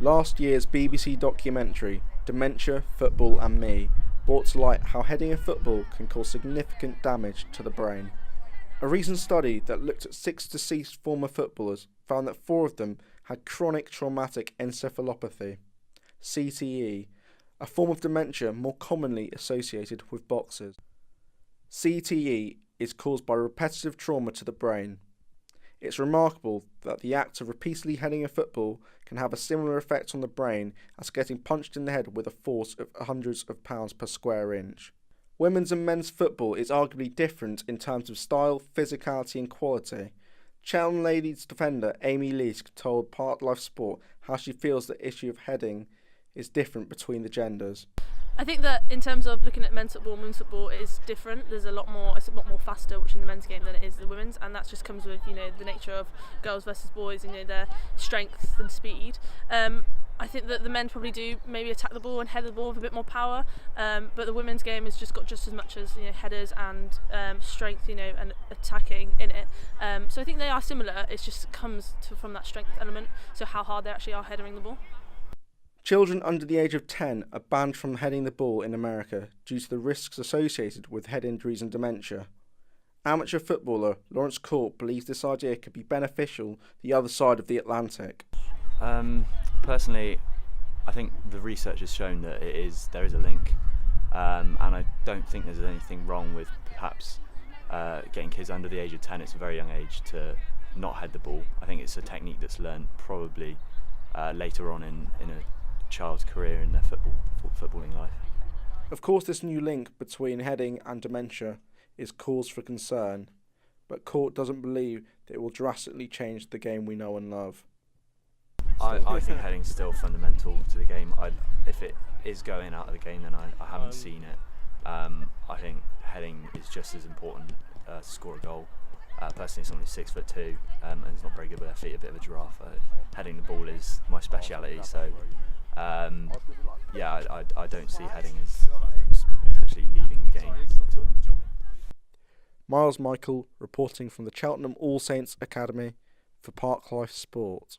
Last year's BBC documentary, Dementia, Football and Me, brought to light how heading a football can cause significant damage to the brain. A recent study that looked at 6 deceased former footballers found that 4 of them had chronic traumatic encephalopathy, CTE, a form of dementia more commonly associated with boxers. CTE is caused by repetitive trauma to the brain. It's remarkable that the act of repeatedly heading a football can have a similar effect on the brain as getting punched in the head with a force of hundreds of pounds per square inch. Women's and men's football is arguably different in terms of style, physicality and quality. Cheltenham ladies defender Amy Leask told Park Life Sport how she feels the issue of heading is different between the genders. I think that in terms of looking at men's football and women's football, it is different. It's a lot more faster, which in the men's game than it is the women's, and that just comes with the nature of girls versus boys and their strength and speed. I think that the men probably do maybe attack the ball and head the ball with a bit more power, but the women's game has just got just as much as headers and strength, and attacking in it. So I think they are similar. It just comes from that strength element. So how hard they actually are heading the ball. Children under the age of 10 are banned from heading the ball in America due to the risks associated with head injuries and dementia. Amateur footballer Lawrence Court believes this idea could be beneficial the other side of the Atlantic. Personally, I think the research has shown that there is a link, and I don't think there's anything wrong with perhaps getting kids under the age of 10. It's a very young age to not head the ball. I think it's a technique that's learned probably later on in a child's career in their footballing life. Of course, this new link between heading and dementia is cause for concern, but Court doesn't believe that it will drastically change the game we know and love. I think heading's still fundamental to the game. If it is going out of the game, then I haven't seen it. I think heading is just as important to score a goal. Personally, someone who's 6'2" and is not very good with their feet, a bit of a giraffe. Heading the ball is my speciality, so I don't see heading as potentially leaving the game at all. Miles Michael reporting from the Cheltenham All Saints Academy for Park Life Sport.